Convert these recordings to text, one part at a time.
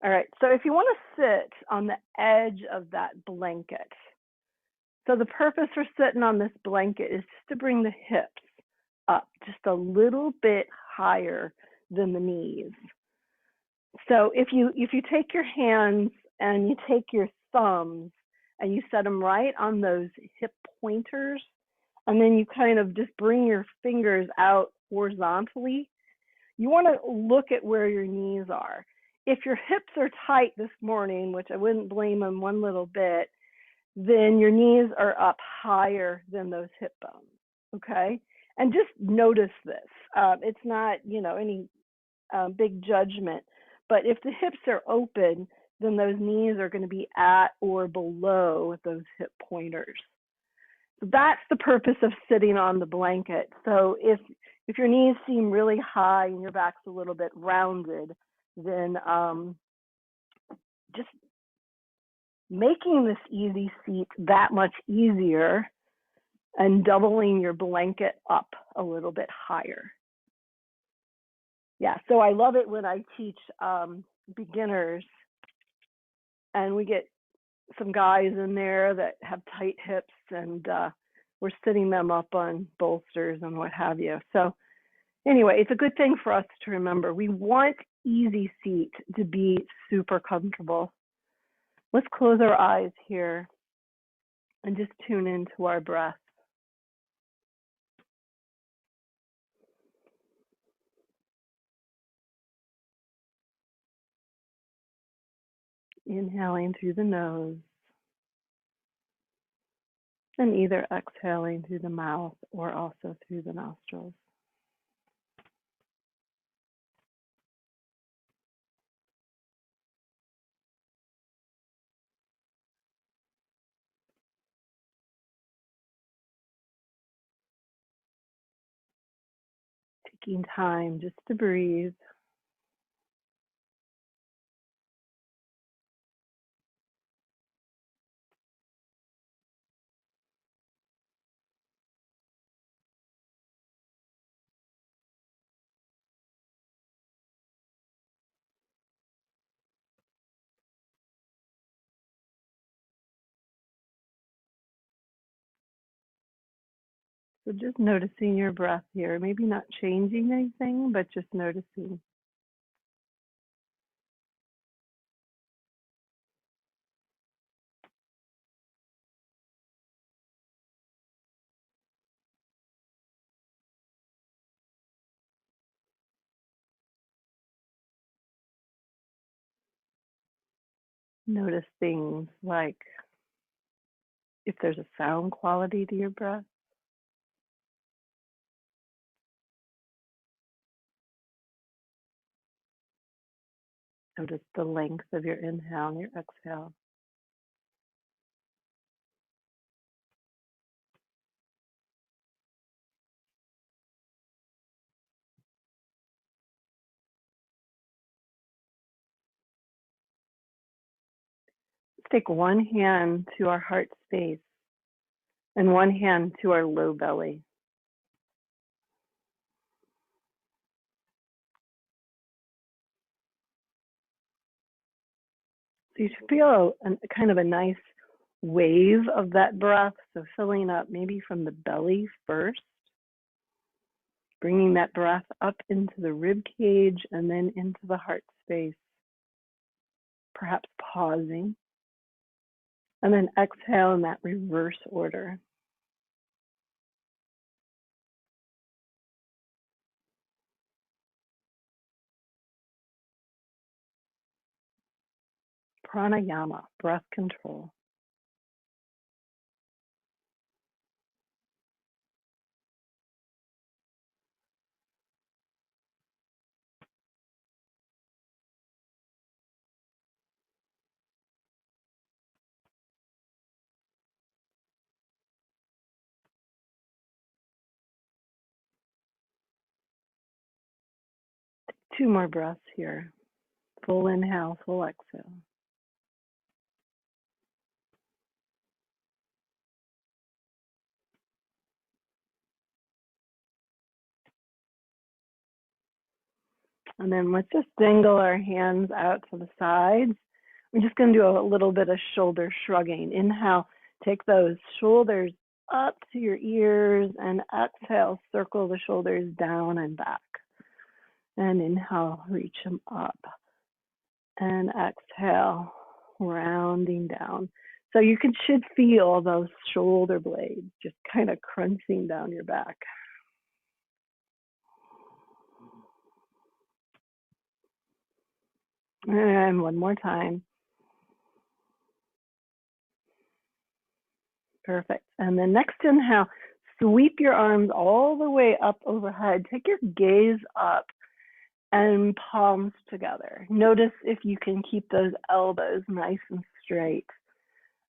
All right, so if you want to sit on the edge of that blanket, so the purpose for sitting on this blanket is just to bring the hips up just a little bit higher than the knees. So if you take your hands and you take your thumbs and you set them right on those hip pointers, and then you kind of just bring your fingers out horizontally, you want to look at where your knees are. If your hips are tight this morning, which I wouldn't blame them one little bit, then your knees are up higher than those hip bones, okay? And just notice this. It's not, any big judgment, but if the hips are open, then those knees are going to be at or below those hip pointers. That's the purpose of sitting on the blanket. So if your knees seem really high and your back's a little bit rounded, then just making this easy seat that much easier and doubling your blanket up a little bit higher. Yeah, so I love it when I teach beginners and we get some guys in there that have tight hips and we're sitting them up on bolsters and what have you. So anyway, it's a good thing for us to remember. We want easy seat to be super comfortable. Let's close our eyes here and just tune into our breath. Inhaling through the nose and either exhaling through the mouth or also through the nostrils. Taking time just to breathe. So just noticing your breath here, maybe not changing anything, but just noticing. Notice things like if there's a sound quality to your breath. Notice the length of your inhale and your exhale. Let's take one hand to our heart space and one hand to our low belly. So you should feel a kind of a nice wave of that breath, so filling up maybe from the belly first, bringing that breath up into the rib cage and then into the heart space, perhaps pausing, and then exhale in that reverse order. Pranayama, breath control. Two more breaths here. Full inhale, full exhale. And then let's just dangle our hands out to the sides. We're just going to do a little bit of shoulder shrugging. Inhale, take those shoulders up to your ears, and exhale, circle the shoulders down and back. And inhale, reach them up. And exhale, rounding down. So you should feel those shoulder blades just kind of crunching down your back. And one more time. Perfect. And then next inhale, sweep your arms all the way up overhead. Take your gaze up and palms together. Notice if you can keep those elbows nice and straight.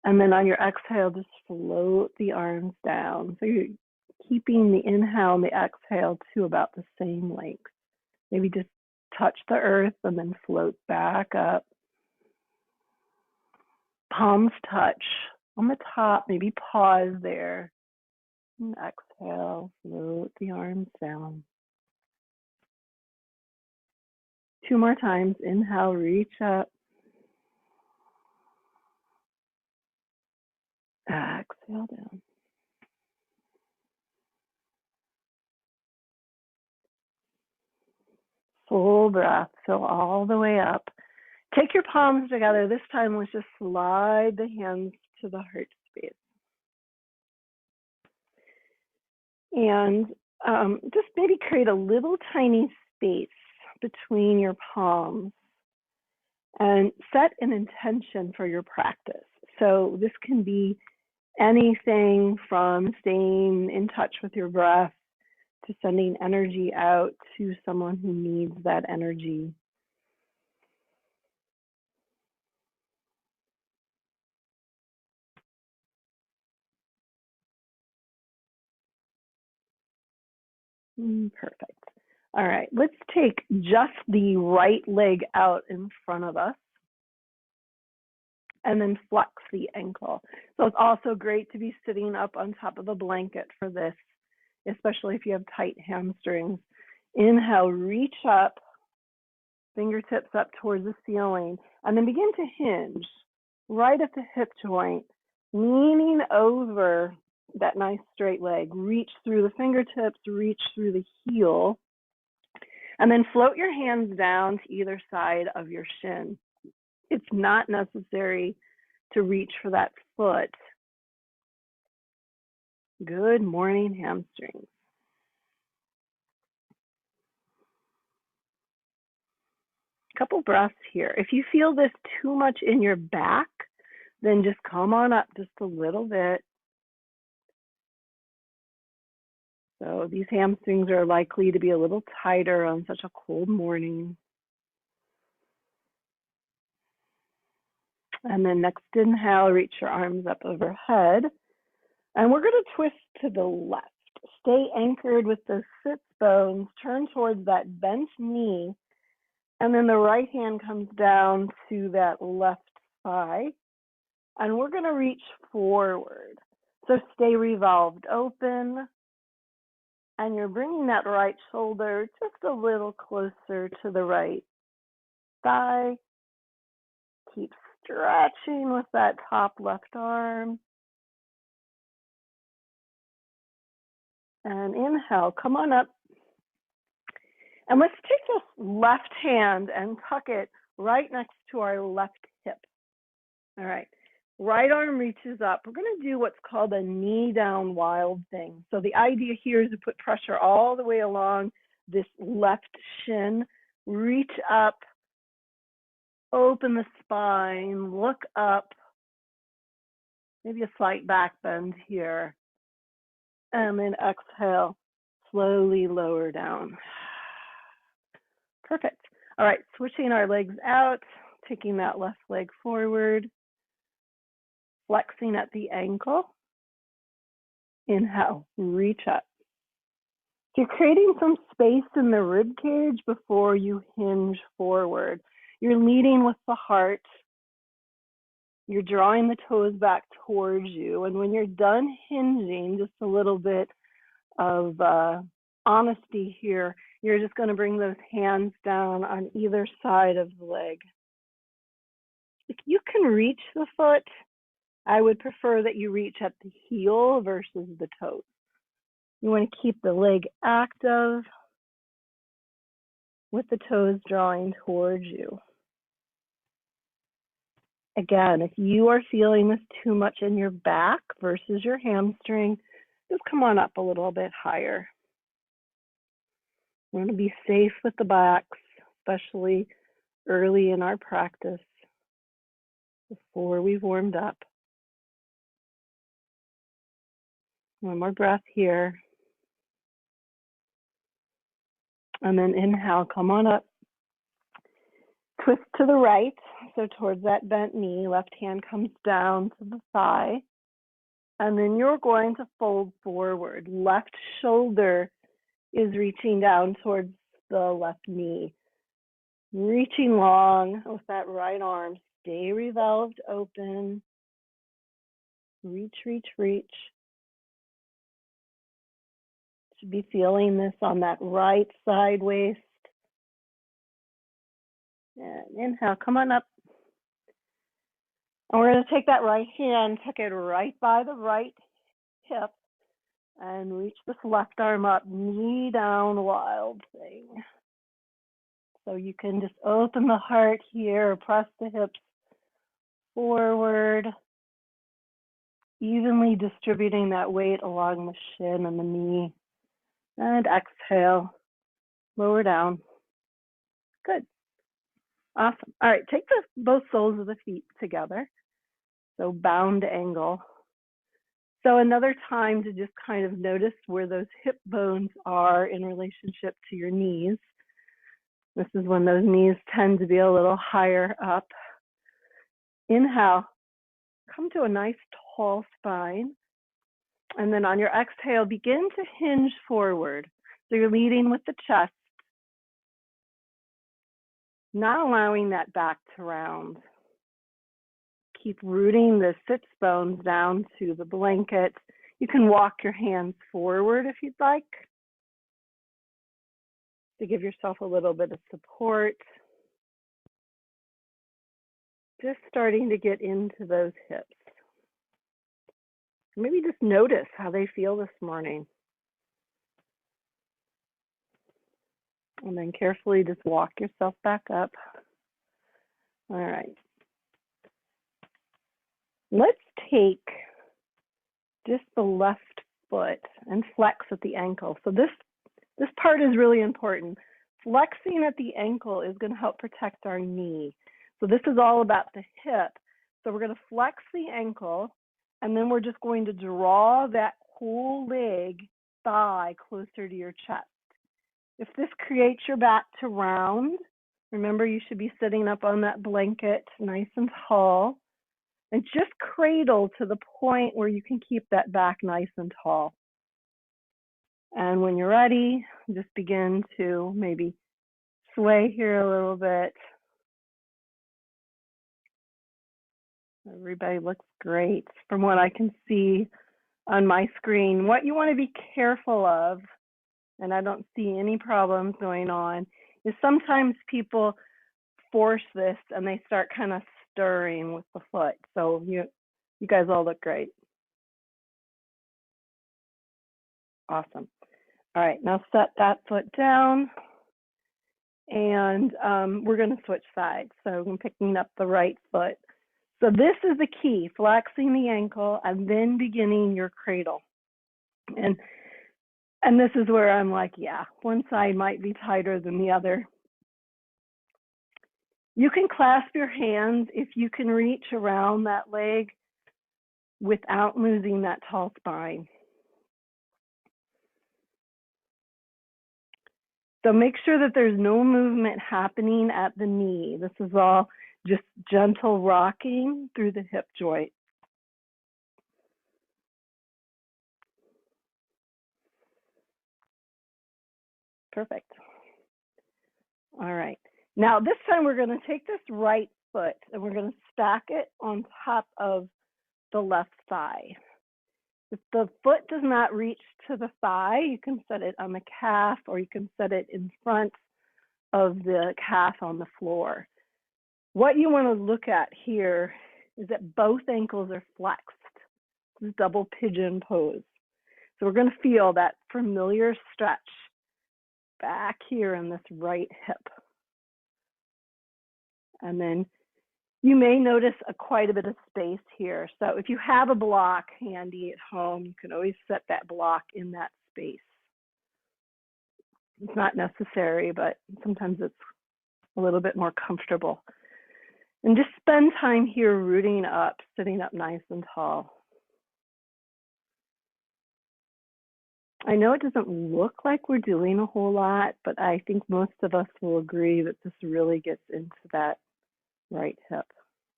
And then on your exhale, just float the arms down. So you're keeping the inhale and the exhale to about the same length. Maybe just touch the earth and then float back up. Palms touch on the top, maybe pause there. And exhale, float the arms down. 2 more times. Inhale, reach up. Exhale down. Full breath, fill all the way up. Take your palms together. This time, let's just slide the hands to the heart space. And just maybe create a little tiny space between your palms and set an intention for your practice. So this can be anything from staying in touch with your breath to sending energy out to someone who needs that energy. Perfect. All right, let's take just the right leg out in front of us and then flex the ankle. So it's also great to be sitting up on top of a blanket for this, especially if you have tight hamstrings. Inhale, reach up, fingertips up towards the ceiling, and then begin to hinge right at the hip joint, leaning over that nice straight leg. Reach through the fingertips, reach through the heel, and then float your hands down to either side of your shin. It's not necessary to reach for that foot. Good morning, hamstrings. Couple breaths here. If you feel this too much in your back, then just come on up just a little bit. So these hamstrings are likely to be a little tighter on such a cold morning. And then next inhale, reach your arms up overhead. And we're going to twist to the left. Stay anchored with the sits bones. Turn towards that bent knee. And then the right hand comes down to that left thigh. And we're going to reach forward. So stay revolved open. And you're bringing that right shoulder just a little closer to the right thigh. Keep stretching with that top left arm. And inhale, come on up. And let's take this left hand and tuck it right next to our left hip. All right, right arm reaches up. We're going to do what's called a knee down wild thing. So the idea here is to put pressure all the way along this left shin. Reach up, open the spine, look up, maybe a slight back bend here. And then exhale, slowly lower down. Perfect. All right, switching our legs out, taking that left leg forward, flexing at the ankle. Inhale, reach up. So you're creating some space in the rib cage before you hinge forward. You're leading with the heart. You're drawing the toes back towards you. And when you're done hinging, just a little bit of honesty here, you're just going to bring those hands down on either side of the leg. If you can reach the foot, I would prefer that you reach at the heel versus the toes. You want to keep the leg active with the toes drawing towards you. Again, if you are feeling this too much in your back versus your hamstring, just come on up a little bit higher. We want to be safe with the backs, especially early in our practice, before we've warmed up. One more breath here. And then inhale, come on up. Twist to the right, so towards that bent knee. Left hand comes down to the thigh. And then you're going to fold forward. Left shoulder is reaching down towards the left knee. Reaching long with that right arm. Stay revolved open. Reach, reach, reach. Should be feeling this on that right side waist. And inhale, come on up. And we're going to take that right hand, tuck it right by the right hip, and reach this left arm up, knee down, wild thing. So you can just open the heart here, press the hips forward, evenly distributing that weight along the shin and the knee. And exhale, lower down. Good. Awesome. All right, take both soles of the feet together. So bound angle. So another time to just kind of notice where those hip bones are in relationship to your knees. This is when those knees tend to be a little higher up. Inhale, come to a nice tall spine. And then on your exhale, begin to hinge forward. So you're leading with the chest, not allowing that back to round. Keep rooting the sits bones down to the blanket. You can walk your hands forward if you'd like to give yourself a little bit of support. Just starting to get into those hips. Maybe just notice how they feel this morning. And then carefully just walk yourself back up. All right. Let's take just the left foot and flex at the ankle. So this part is really important. Flexing at the ankle is going to help protect our knee. So this is all about the hip. So we're going to flex the ankle, and then we're just going to draw that whole leg, thigh, closer to your chest. If this creates your back to round, remember you should be sitting up on that blanket nice and tall, and just cradle to the point where you can keep that back nice and tall. And when you're ready, just begin to maybe sway here a little bit. Everybody looks great from what I can see on my screen. What you want to be careful of, and I don't see any problems going on, is sometimes people force this and they start kind of stirring with the foot. So you guys all look great. Awesome. All right, now set that foot down, and we're going to switch sides. So I'm picking up the right foot. So this is the key, flexing the ankle and then beginning your cradle. And this is where I'm like, yeah, one side might be tighter than the other. You can clasp your hands if you can reach around that leg without losing that tall spine. So make sure that there's no movement happening at the knee. This is all just gentle rocking through the hip joint. Perfect. All right. Now this time we're going to take this right foot and we're going to stack it on top of the left thigh. If the foot does not reach to the thigh, you can set it on the calf, or you can set it in front of the calf on the floor. What you want to look at here is that both ankles are flexed. This is double pigeon pose. So we're going to feel that familiar stretch back here in this right hip. And then you may notice quite a bit of space here. So if you have a block handy at home, you can always set that block in that space. It's not necessary, but sometimes it's a little bit more comfortable. And just spend time here rooting up, sitting up nice and tall. I know it doesn't look like we're doing a whole lot, but I think most of us will agree that this really gets into that right hip,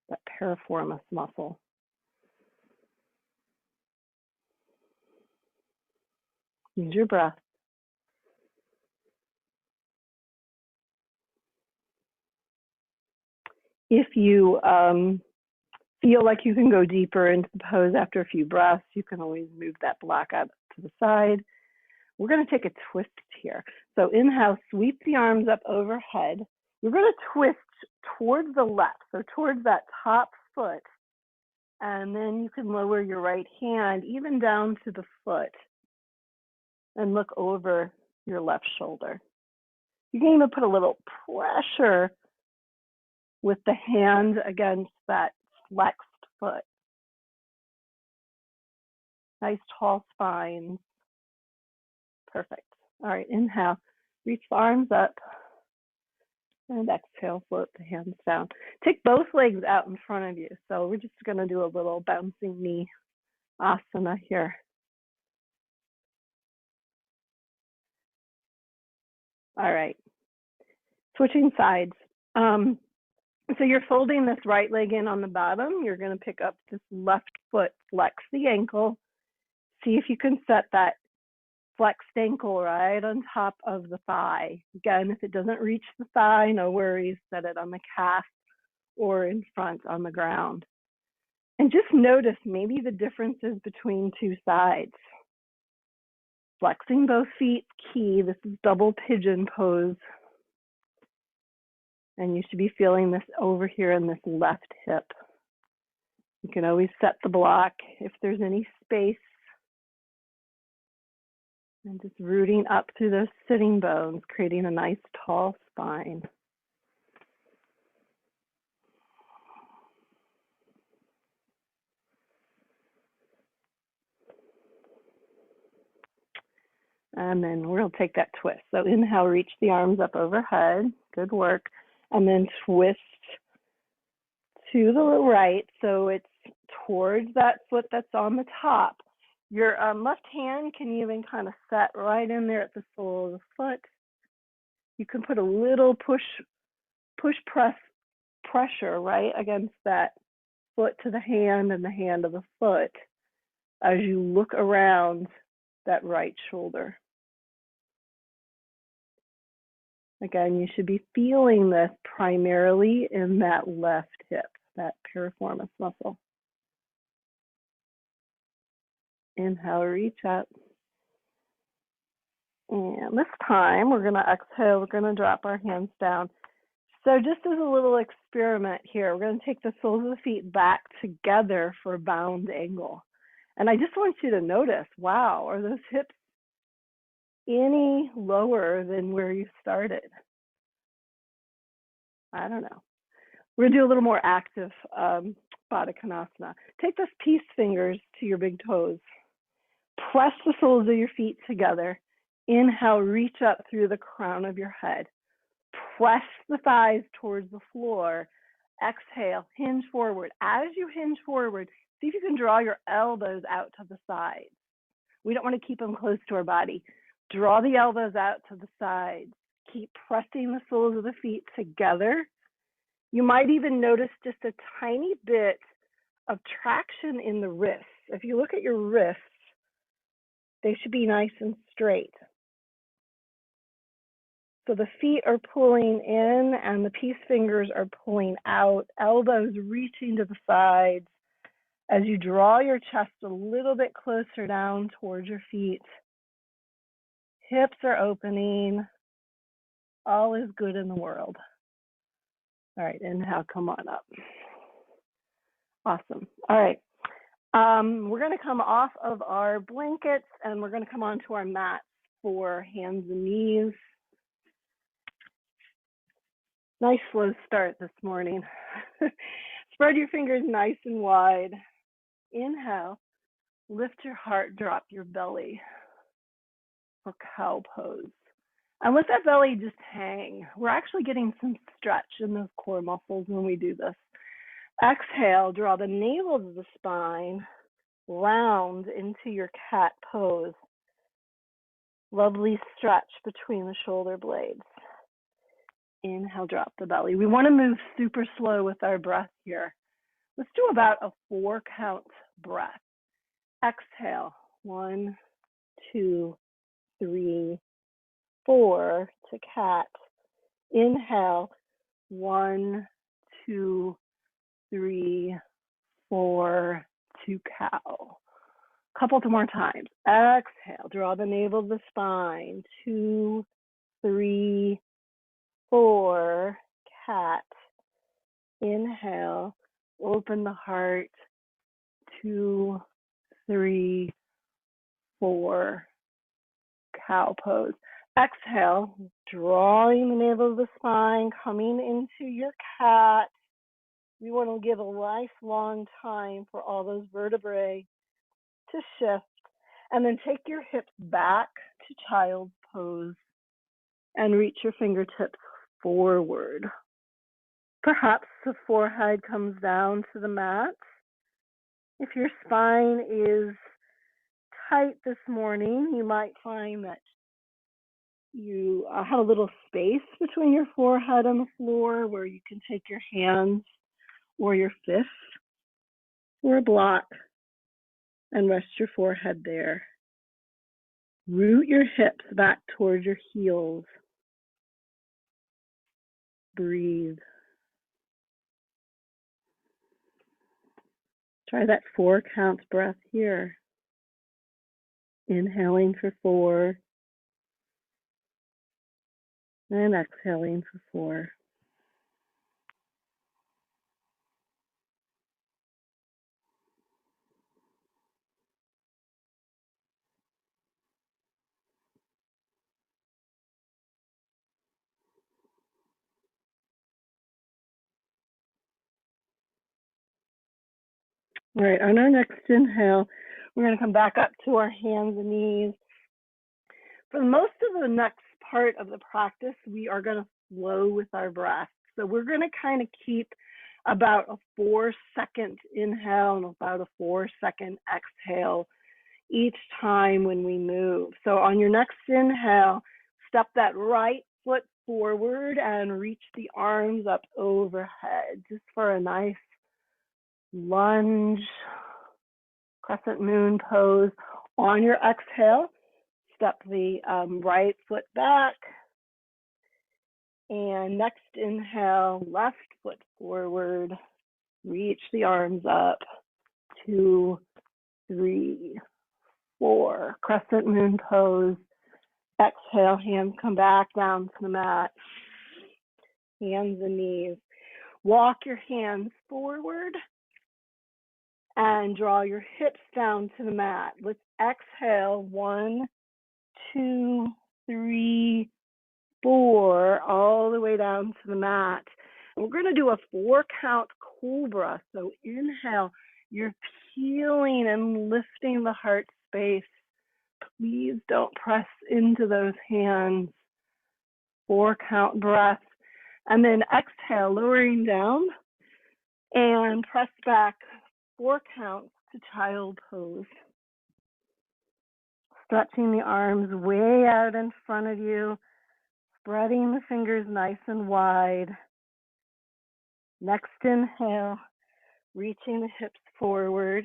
that piriformis muscle. Use your breath. If you feel like you can go deeper into the pose after a few breaths, you can always move that block out to the side. We're going to take a twist here. So inhale, sweep the arms up overhead. You're going to twist towards the left, so towards that top foot. And then you can lower your right hand even down to the foot and look over your left shoulder. You can even put a little pressure with the hand against that flexed foot. Nice tall spine. Perfect. All right, inhale, reach the arms up, and exhale, float the hands down. Take both legs out in front of you. So we're just going to do a little bouncing knee asana here. All right, switching sides. So you're folding this right leg in on the bottom. You're going to pick up this left foot, flex the ankle. See if you can set that flexed ankle right on top of the thigh. Again, if it doesn't reach the thigh, no worries, set it on the calf or in front on the ground. And just notice maybe the differences between two sides. Flexing both feet, key. This is double pigeon pose. And you should be feeling this over here in this left hip. You can always set the block if there's any space. And just rooting up through those sitting bones, creating a nice tall spine. And then we'll take that twist. So inhale, reach the arms up overhead. Good work. And then twist to the right. So it's towards that foot that's on the top. Your left hand can even kind of set right in there at the sole of the foot. You can put a little press pressure right against that foot to the hand and the hand of the foot as you look around that right shoulder. Again, you should be feeling this primarily in that left hip, that piriformis muscle. Inhale, reach up. And this time, we're going to exhale, we're going to drop our hands down. So just as a little experiment here, we're going to take the soles of the feet back together for a bound angle. And I just want you to notice, wow, are those hips any lower than where you started? I don't know. We're going to do a little more active Baddha Konasana. Take those peace fingers to your big toes. Press the soles of your feet together. Inhale, reach up through the crown of your head. Press the thighs towards the floor. Exhale, hinge forward. As you hinge forward, see if you can draw your elbows out to the sides. We don't want to keep them close to our body. Draw the elbows out to the sides. Keep pressing the soles of the feet together. You might even notice just a tiny bit of traction in the wrists. If you look at your wrists, they should be nice and straight. So the feet are pulling in and the peace fingers are pulling out, elbows reaching to the sides, As you draw your chest a little bit closer down towards your feet, hips are opening. All is good in the world. All right, inhale, come on up. Awesome. All right. We're going to come off of our blankets and we're going to come onto our mats for hands and knees. Nice slow start this morning. Spread your fingers nice and wide. Inhale, lift your heart, drop your belly for cow pose. And let that belly just hang. We're actually getting some stretch in those core muscles when we do this. Exhale, draw the navel of the spine round into your cat pose. Lovely stretch between the shoulder blades. Inhale, drop the belly. We want to move super slow with our breath here. Let's do about a 4-count breath. Exhale, 1, 2, 3, 4 to cat. Inhale, 1, 2, 3, 4 to cow. Couple more times. Exhale, draw the navel of the spine. 2, 3, 4, cat. Inhale, open the heart. 2, 3, 4, cow pose. Exhale, drawing the navel of the spine, coming into your cat. We want to give a lifelong time for all those vertebrae to shift. And then take your hips back to child's pose and reach your fingertips forward. Perhaps the forehead comes down to the mat. If your spine is tight this morning, you might find that you have a little space between your forehead and the floor where you can take your hands or your fist or a block and rest your forehead there. Root your hips back towards your heels. Breathe. Try that 4-count breath here. Inhaling for 4 and exhaling for 4. All right, on our next inhale, we're going to come back up to our hands and knees. For most of the next part of the practice, we are going to flow with our breath. So we're going to kind of keep about a 4-second inhale and about a 4-second exhale each time when we move. So on your next inhale, step that right foot forward and reach the arms up overhead, just for a nice lunge, crescent moon pose. On your exhale, step the right foot back. And next inhale, left foot forward, reach the arms up. 2, 3, 4, crescent moon pose. Exhale, hands come back down to the mat. Hands and knees. Walk your hands forward and draw your hips down to the mat. Let's exhale. 1, 2, 3, 4, all the way down to the mat. And we're going to do a 4-count cobra. So inhale, you're peeling and lifting the heart space. Please don't press into those hands. 4-count breath. And then exhale, lowering down and press back 4 counts to child pose. Stretching the arms way out in front of you, spreading the fingers nice and wide. Next inhale, reaching the hips forward,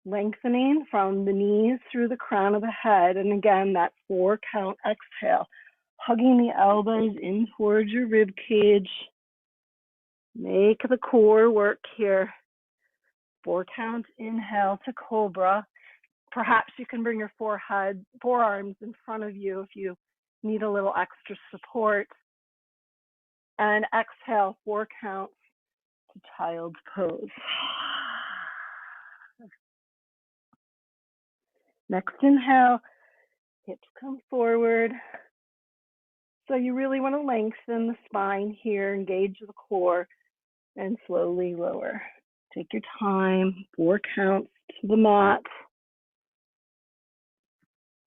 lengthening from the knees through the crown of the head. And again, that 4-count exhale, hugging the elbows in towards your rib cage. Make the core work here. 4 count, inhale to cobra. Perhaps you can bring your forearms in front of you if you need a little extra support. And exhale, 4 counts to child's pose. Next inhale, hips come forward. So you really want to lengthen the spine here, engage the core, and slowly lower. Take your time, 4 counts to the mat.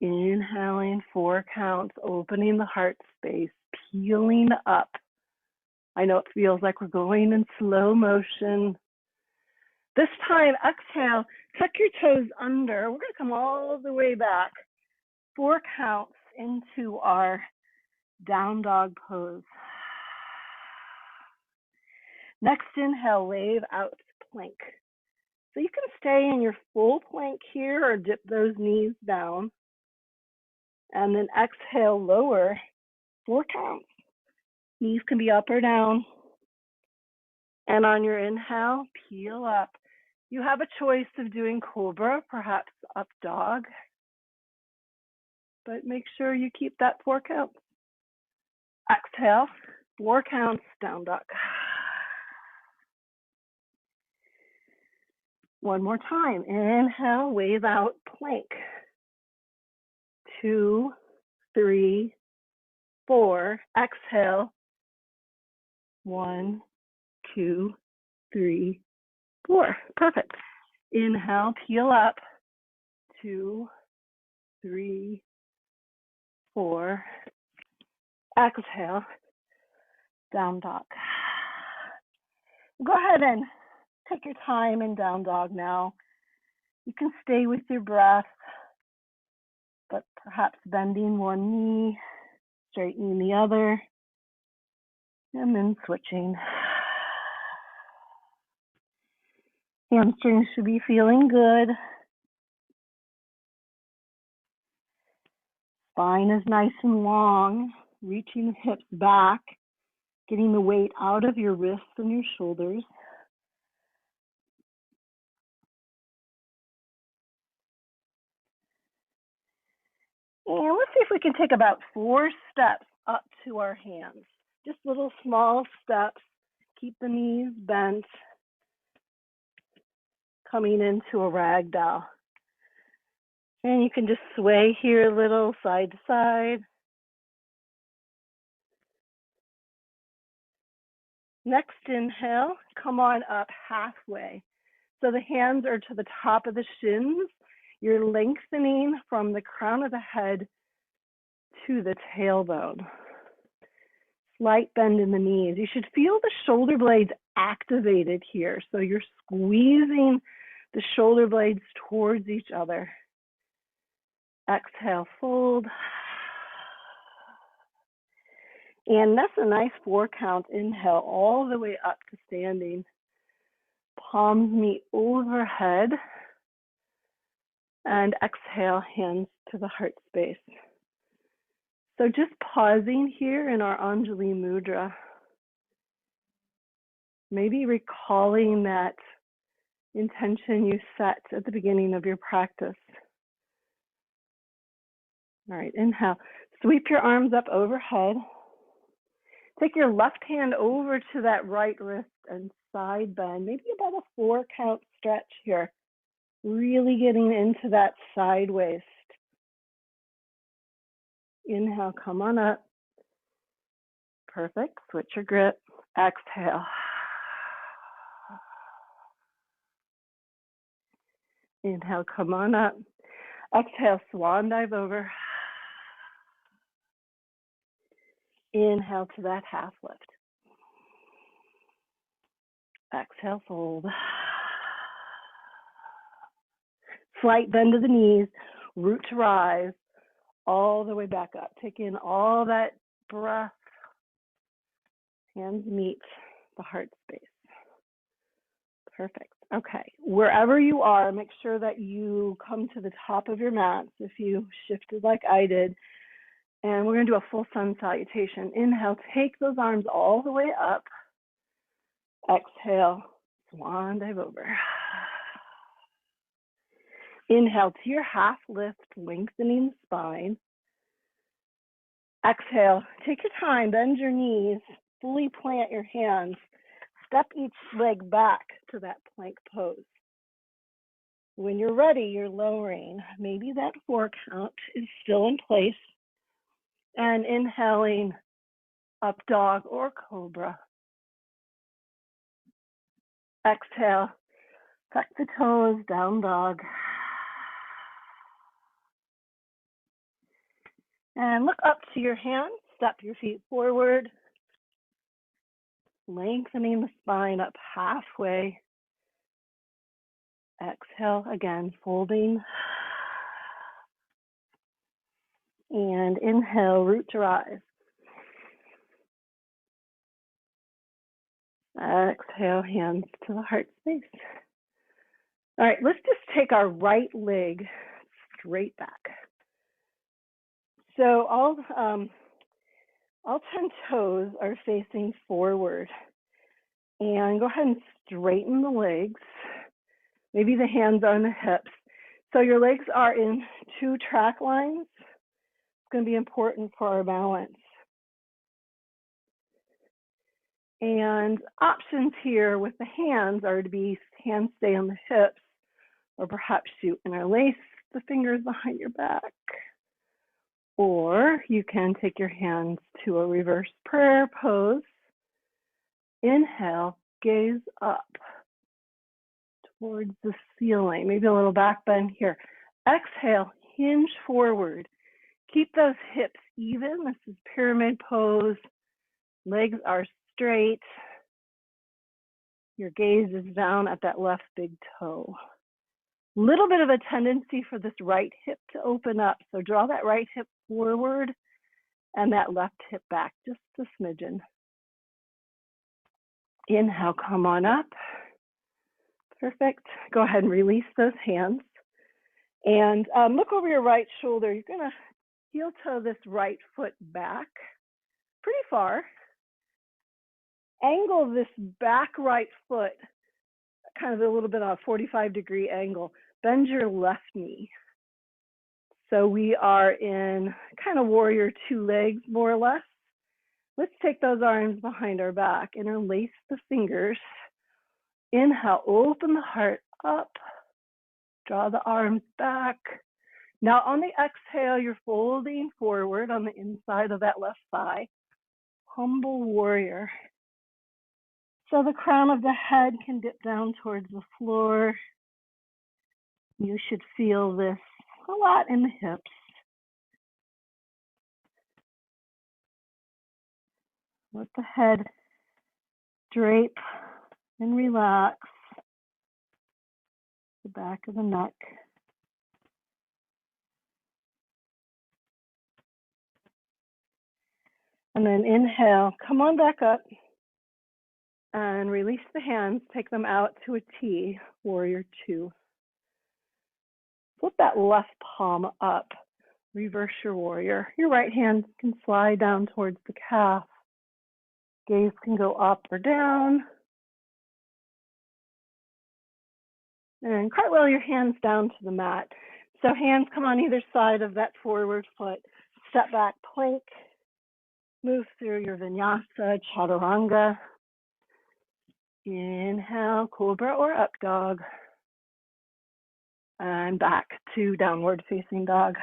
Inhaling, 4 counts, opening the heart space, peeling up. I know it feels like we're going in slow motion. This time, exhale, tuck your toes under. We're going to come all the way back. 4 counts into our down dog pose. Next inhale, wave out to plank. So you can stay in your full plank here or dip those knees down. And then exhale, lower, 4 counts. Knees can be up or down. And on your inhale, peel up. You have a choice of doing cobra, perhaps up dog. But make sure you keep that 4 counts. Exhale, 4 counts, down dog. One more time. Inhale, wave out, plank. 2, 3, 4. Exhale. 1, 2, 3, 4. Perfect. Inhale, peel up. 2, 3, 4. Exhale, down dog. Go ahead and take your time in down dog now. You can stay with your breath, but perhaps bending one knee, straightening the other, and then switching. Hamstrings should be feeling good. Spine is nice and long, reaching the hips back, getting the weight out of your wrists and your shoulders. And let's see if we can take about 4 steps up to our hands. Just little small steps. Keep the knees bent. Coming into a ragdoll. And you can just sway here a little, side to side. Next inhale, come on up halfway. So the hands are to the top of the shins. You're lengthening from the crown of the head to the tailbone. Slight bend in the knees. You should feel the shoulder blades activated here. So you're squeezing the shoulder blades towards each other. Exhale, fold. And that's a nice 4 count. Inhale all the way up to standing. Palms meet overhead. And exhale, hands to the heart space. So just pausing here in our Anjali Mudra. Maybe recalling that intention you set at the beginning of your practice. All right, inhale. Sweep your arms up overhead. Take your left hand over to that right wrist and side bend. Maybe about a 4 count stretch here. Really getting into that side waist. Inhale, come on up. Perfect. Switch your grip. Exhale. Inhale, come on up. Exhale, swan dive over. Inhale to that half lift. Exhale, fold. Slight bend of the knees, root to rise, all the way back up. Take in all that breath. Hands meet the heart space. Perfect. Okay, wherever you are, make sure that you come to the top of your mats if you shifted like I did. And we're going to do a full sun salutation. Inhale, take those arms all the way up. Exhale, swan dive over. Inhale to your half lift, lengthening the spine. Exhale, take your time, bend your knees, fully plant your hands. Step each leg back to that plank pose. When you're ready, you're lowering. Maybe that 4 count is still in place. And inhaling, up dog or cobra. Exhale, tuck the toes, down dog. And look up to your hands, step your feet forward. Lengthening the spine up halfway. Exhale, again, folding. And inhale, root to rise. Exhale, hands to the heart space. All right, let's just take our right leg straight back. So all 10 toes are facing forward. And go ahead and straighten the legs. Maybe the hands are on the hips. So your legs are in 2 track lines. It's going to be important for our balance. And options here with the hands are to be hands stay on the hips, or perhaps you interlace the fingers behind your back. Or you can take your hands to a reverse prayer pose. Inhale, gaze up towards the ceiling, maybe a little back bend here. Exhale, hinge forward. Keep those hips even. This is pyramid pose. Legs are straight. Your gaze is down at that left big toe. Little bit of a tendency for this right hip to open up. So draw that right hip forward and that left hip back just a smidgen. Inhale, come on up. Perfect. Go ahead and release those hands. And look over your right shoulder. You're going to heel toe this right foot back pretty far. Angle this back right foot, kind of a little bit on a 45-degree angle. Bend your left knee. So we are in kind of warrior 2 legs, more or less. Let's take those arms behind our back, interlace the fingers. Inhale, open the heart up. Draw the arms back. Now on the exhale, you're folding forward on the inside of that left thigh. Humble warrior. So the crown of the head can dip down towards the floor. You should feel this a lot in the hips. Let the head drape and relax. The back of the neck. And then inhale, come on back up and release the hands, take them out to a T, warrior 2. Flip that left palm up, reverse your warrior. Your right hand can slide down towards the calf. Gaze can go up or down. And cartwheel your hands down to the mat. So hands come on either side of that forward foot. Step back plank. Move through your vinyasa, chaturanga. Inhale, cobra or up dog. And back to downward facing dog.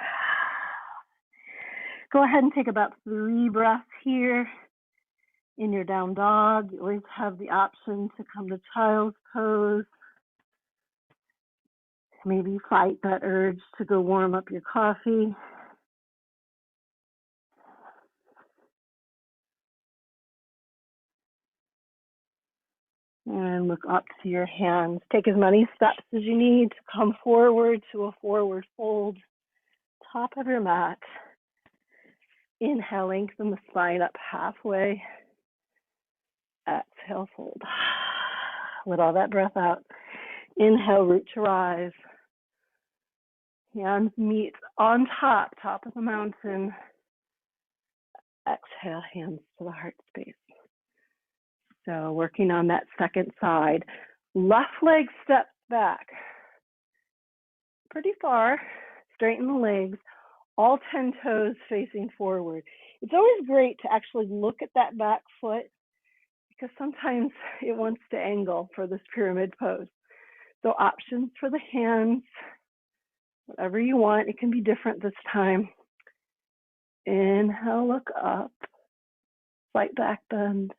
Go ahead and take about 3 breaths here in your down dog. You always have the option to come to child's pose. Maybe fight that urge to go warm up your coffee. And look up to your hands. Take as many steps as you need to come forward to a forward fold. Top of your mat. Inhale, lengthen the spine up halfway. Exhale, fold. Let all that breath out. Inhale, root to rise. Hands meet on top of the mountain. Exhale, hands to the heart space. So working on that second side. Left leg steps back. pretty far. Straighten the legs, all 10 toes facing forward. It's always great to actually look at that back foot because sometimes it wants to angle for this pyramid pose. So options for the hands, whatever you want. It can be different this time. Inhale, look up, slight back bend.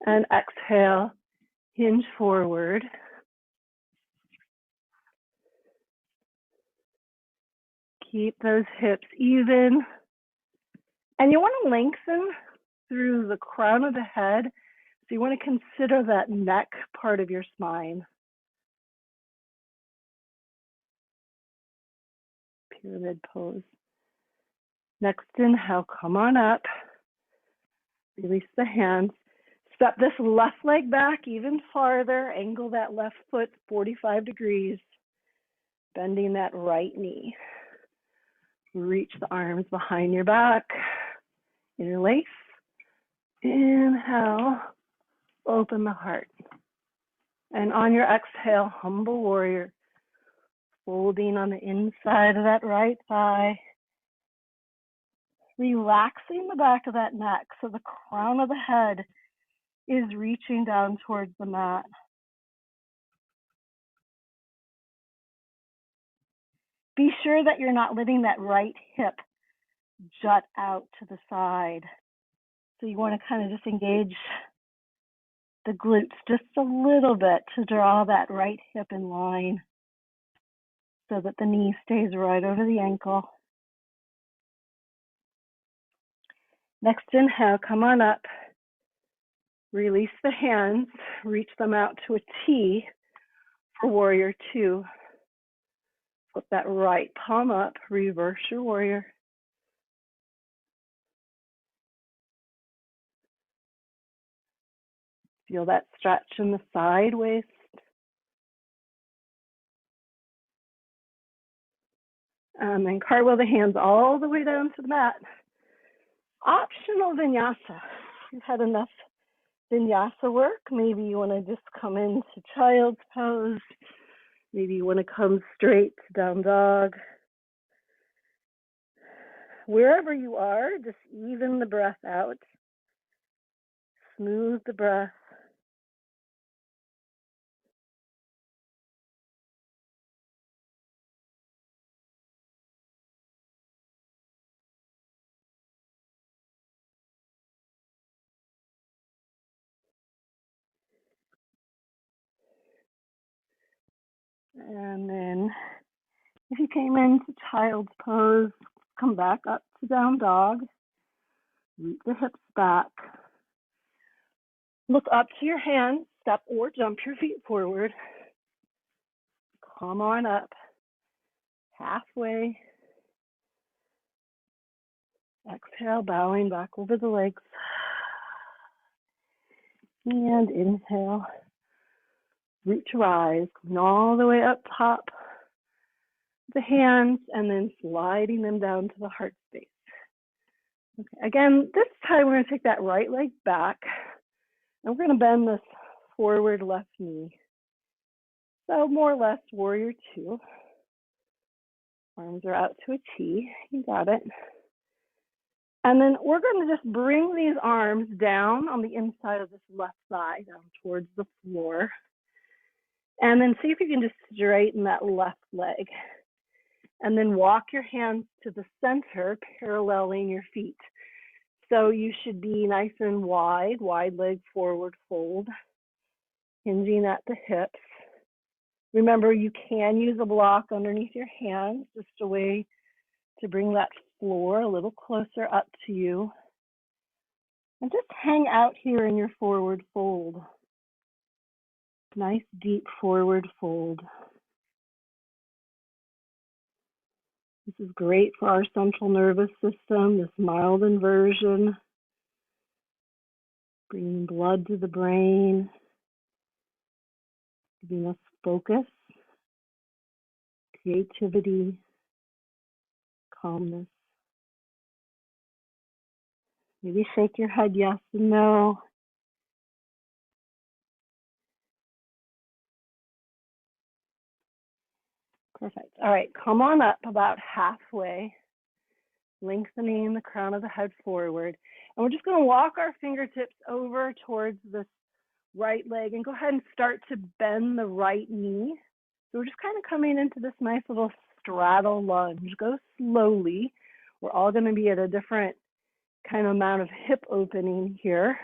And exhale, hinge forward. Keep those hips even. And you want to lengthen through the crown of the head. So you want to consider that neck part of your spine. Pyramid pose. Next inhale, come on up. Release the hands. Step this left leg back even farther. Angle that left foot 45 degrees. Bending that right knee. Reach the arms behind your back. Interlace. Inhale. Open the heart. And on your exhale, humble warrior. Folding on the inside of that right thigh. Relaxing the back of that neck so the crown of the head is reaching down towards the mat. Be sure that you're not letting that right hip jut out to the side. So you want to kind of just engage the glutes just a little bit to draw that right hip in line so that the knee stays right over the ankle. Next inhale, come on up. Release the hands, reach them out to a T for warrior two. Flip that right palm up, reverse your warrior. Feel that stretch in the side waist. And then cartwheel the hands all the way down to the mat. Optional vinyasa. If you've had enough vinyasa work, maybe you want to just come into child's pose. Maybe you want to come straight to down dog. Wherever you are, just even the breath out. Smooth the breath. And then if you came into child's pose, come back up to down dog. Root the hips back. Look up to your hands, step or jump your feet forward. Come on up. Halfway. Exhale, bowing back over the legs. And inhale. Root to rise, coming all the way up top. The hands and then sliding them down to the heart space. Okay. Again, this time we're going to take that right leg back and we're going to bend this forward left knee. So more or less warrior two. Arms are out to a T. You got it. And then we're going to just bring these arms down on the inside of this left thigh, down towards the floor. And then see if you can just straighten that left leg. And then walk your hands to the center, paralleling your feet. So you should be nice and wide leg forward fold, hinging at the hips. Remember, you can use a block underneath your hands, just a way to bring that floor a little closer up to you. And just hang out here in your forward fold. Nice deep forward fold. This is great for our central nervous system, this mild inversion, bringing blood to the brain, giving us focus, creativity, calmness. Maybe shake your head yes and no. Perfect. All right, come on up about halfway, lengthening the crown of the head forward. And we're just going to walk our fingertips over towards this right leg and go ahead and start to bend the right knee. So we're just kind of coming into this nice little straddle lunge. Go slowly. We're all going to be at a different kind of amount of hip opening here.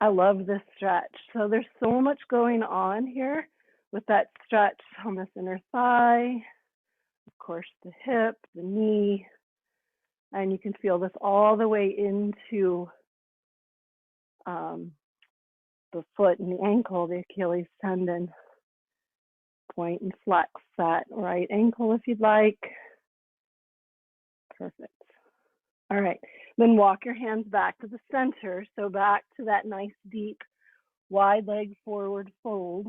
I love this stretch. So there's so much going on here with that stretch on this inner thigh, of course, the hip, the knee, and you can feel this all the way into the foot and the ankle, the Achilles tendon. Point and flex that right ankle if you'd like. Perfect. All right, then walk your hands back to the center. So back to that nice deep wide leg forward fold.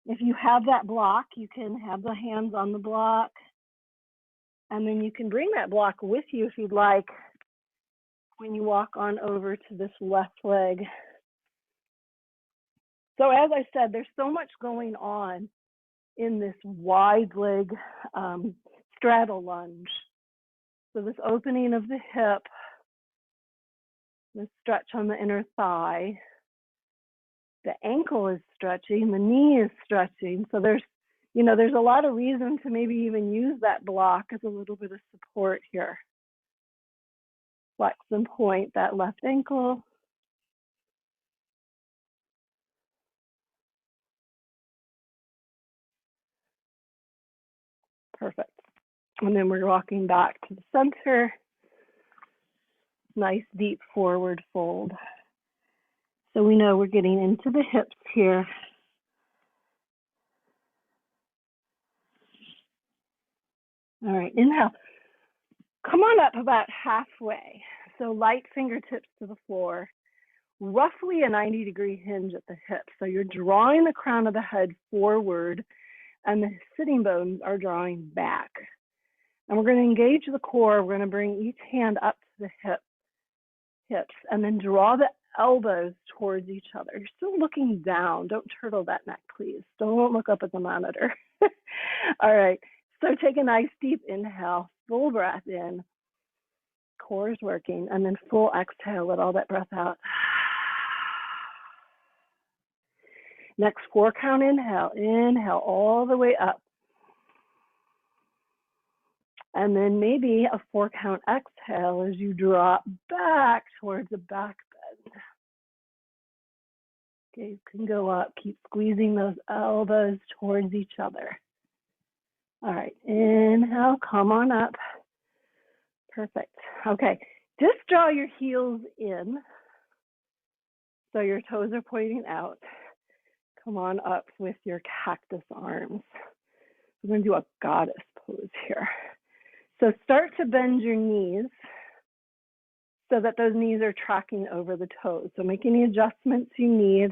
If you have that block, you can have the hands on the block, and then you can bring that block with you if you'd like when you walk on over to this left leg. So as I said, there's so much going on in this wide leg straddle lunge. So this opening of the hip, the stretch on the inner thigh, the ankle is stretching, the knee is stretching. So there's a lot of reason to maybe even use that block as a little bit of support here. Flex and point that left ankle. Perfect. And then we're walking back to the center. Nice deep forward fold. So we know we're getting into the hips here. All right, inhale. Come on up about halfway. So light fingertips to the floor, roughly a 90-degree hinge at the hip. So you're drawing the crown of the head forward and the sitting bones are drawing back. And we're going to engage the core. We're going to bring each hand up to the hips and then draw the elbows towards each other. You're still looking down. Don't turtle that neck, please. Don't look up at the monitor. All right. So take a nice deep inhale, full breath in. Core is working. And then full exhale, let all that breath out. Next 4 count inhale. Inhale all the way up. And then maybe a 4 count exhale as you drop back towards the back bend. Okay, you can go up. Keep squeezing those elbows towards each other. All right, inhale, come on up. Perfect. Okay, just draw your heels in so your toes are pointing out. Come on up with your cactus arms. We're going to do a goddess pose here. So start to bend your knees so that those knees are tracking over the toes. So make any adjustments you need.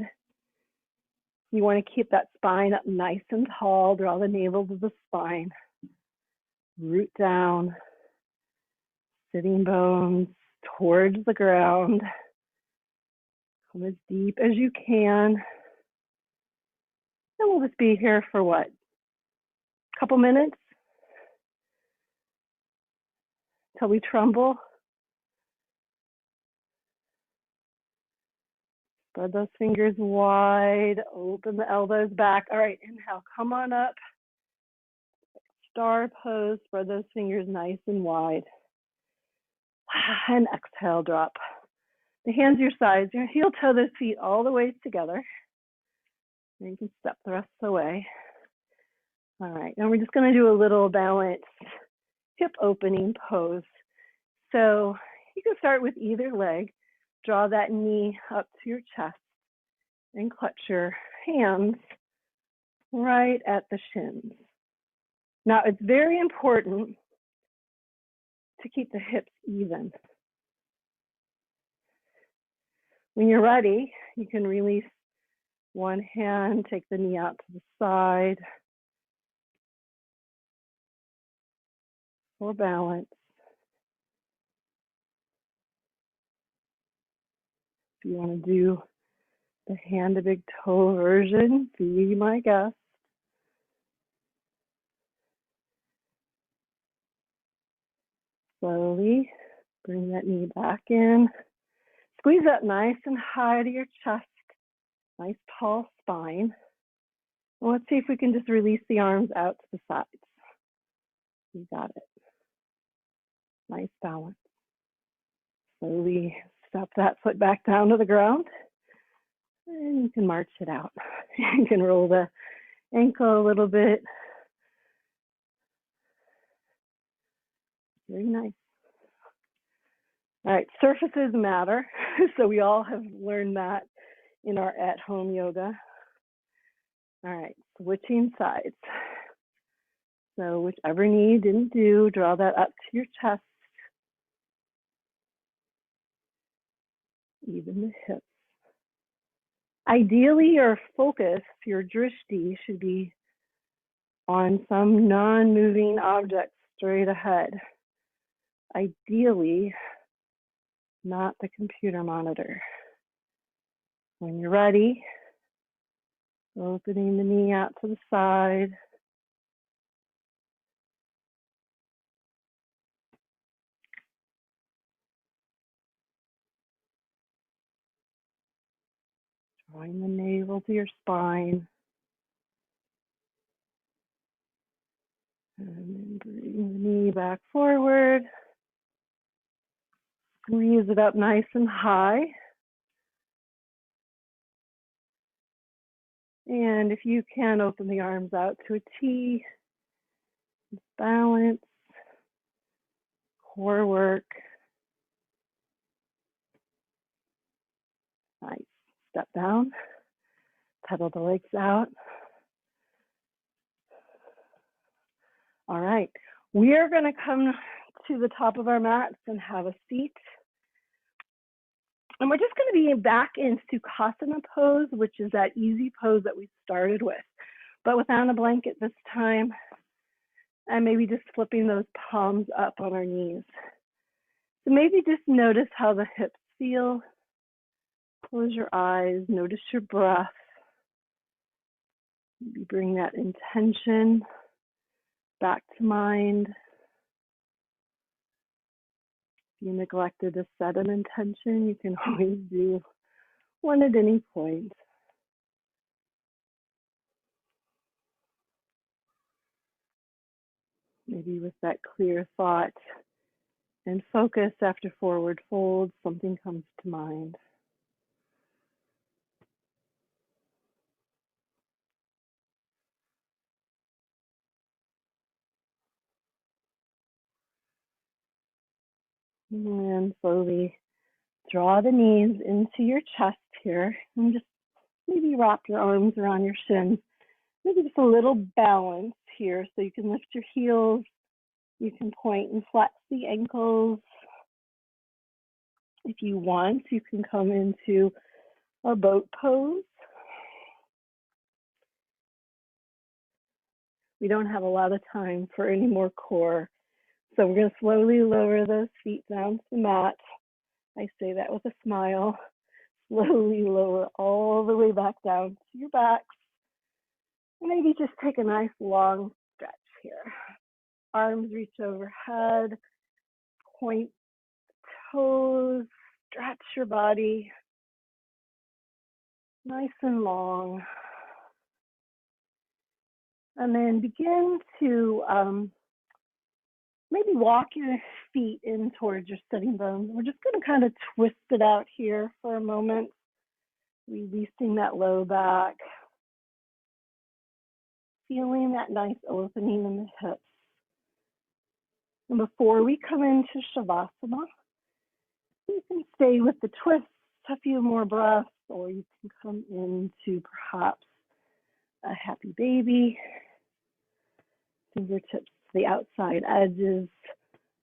You want to keep that spine up nice and tall. Draw the navel to the spine. Root down. Sitting bones towards the ground. Come as deep as you can. And we'll just be here for what? A couple minutes? Till we tremble. Spread those fingers wide, open the elbows back. All right, inhale, come on up. Star pose, spread those fingers nice and wide. And exhale, drop. The hands your sides, your heel toe those feet all the way together. And you can step the rest of the way. All right, and we're just gonna do a little balanced hip opening pose. So you can start with either leg. Draw that knee up to your chest and clutch your hands right at the shins. Now, it's very important to keep the hips even. When you're ready, you can release one hand, take the knee out to the side for balance. If you want to do the hand to big toe version, be my guest. Slowly bring that knee back in. Squeeze up nice and high to your chest. Nice tall spine. And let's see if we can just release the arms out to the sides. You got it. Nice balance. Slowly step that foot back down to the ground. And you can march it out. You can roll the ankle a little bit. Very nice. All right, surfaces matter. So we all have learned that in our at-home yoga. All right, switching sides. So whichever knee didn't do, draw that up to your chest. Even the hips. Ideally, your focus, your drishti, should be on some non-moving object straight ahead. Ideally, not the computer monitor. When you're ready, opening the knee out to the side. Drawing the navel to your spine. And then bring the knee back forward. Squeeze it up nice and high. And if you can, open the arms out to a T. Balance. Core work. Nice. Step down. Pedal the legs out. All right. We are going to come to the top of our mats and have a seat. And we're just going to be back in Sukhasana pose, which is that easy pose that we started with, but without a blanket this time. And maybe just flipping those palms up on our knees. So maybe just notice how the hips feel. Close your eyes, notice your breath. Maybe bring that intention back to mind. If you neglected to set an intention, you can always do one at any point. Maybe with that clear thought and focus after forward fold, something comes to mind. And slowly draw the knees into your chest here and just maybe wrap your arms around your shins. Maybe just a little balance here so you can lift your heels. You can point and flex the ankles. If you want, you can come into a boat pose. We don't have a lot of time for any more core. So we're going to slowly lower those feet down to the mat. I say that with a smile. Slowly lower all the way back down to your backs. Maybe just take a nice long stretch here. Arms reach overhead. Point toes. Stretch your body. Nice and long. And then begin to maybe walk your feet in towards your sitting bones. We're just going to kind of twist it out here for a moment, releasing that low back, feeling that nice opening in the hips. And before we come into Shavasana, you can stay with the twist a few more breaths, or you can come into perhaps a happy baby. Fingertips to the outside edges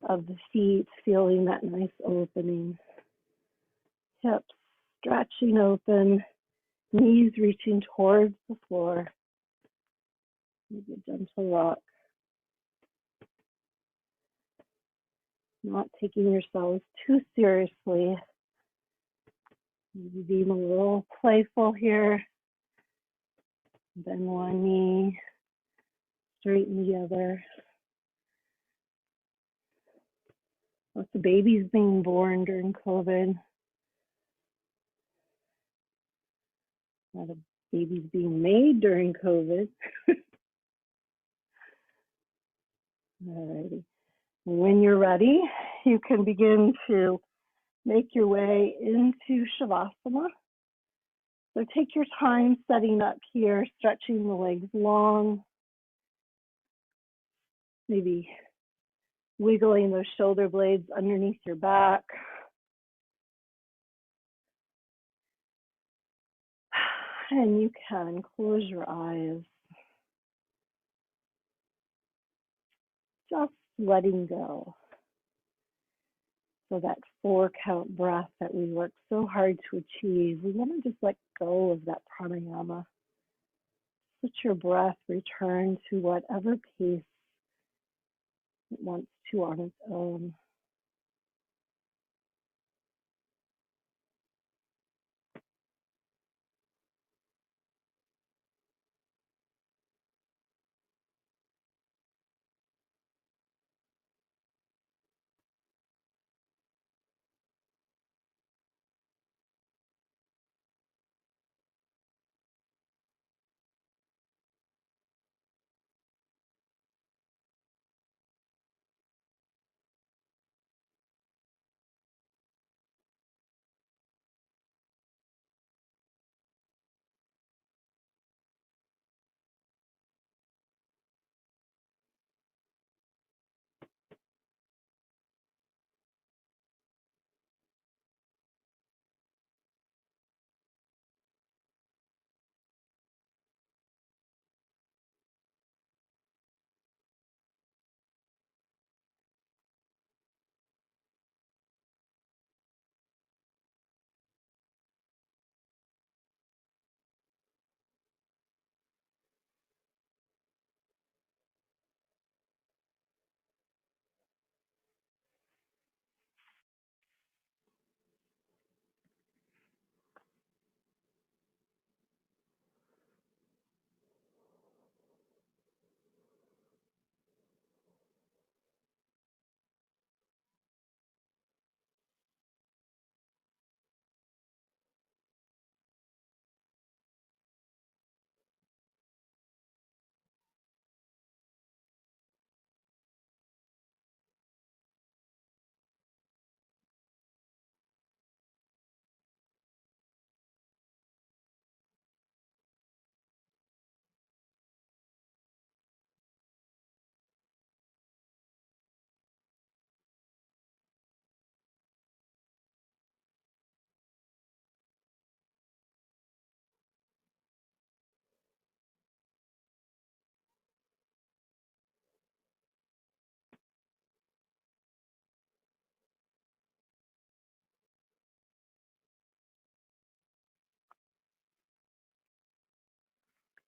of the feet, feeling that nice opening. Hips stretching open, knees reaching towards the floor. Maybe a gentle rock. Not taking yourselves too seriously. Maybe being a little playful here. Bend one knee, straighten the other. Lots of babies being born during COVID. A lot of babies being made during COVID. Alrighty. When you're ready, you can begin to make your way into Shavasana. So take your time setting up here, stretching the legs long, maybe wiggling those shoulder blades underneath your back. And you can close your eyes, just letting go. So that 4-count breath that we work so hard to achieve, we want to just let go of that pranayama. Let your breath return to whatever pace it wants to on its own.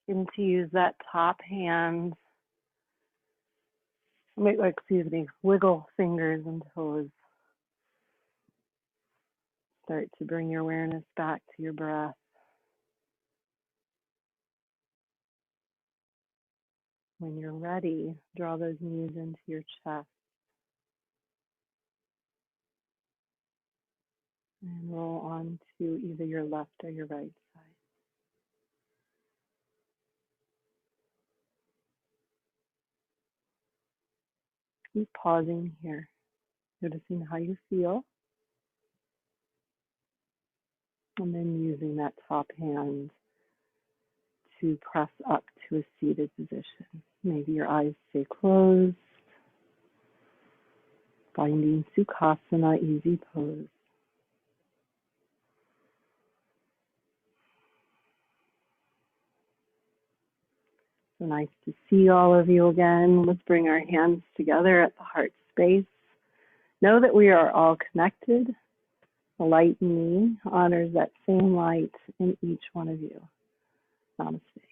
And to use that top hand, wiggle fingers and toes. Start to bring your awareness back to your breath. When you're ready, draw those knees into your chest. And roll on to either your left or your right side. Keep pausing here, noticing how you feel. And then using that top hand to press up to a seated position. Maybe your eyes stay closed. Finding Sukhasana, easy pose. So nice to see all of you again. Let's bring our hands together at the heart space. Know that we are all connected. The light in me honors that same light in each one of you. Namaste.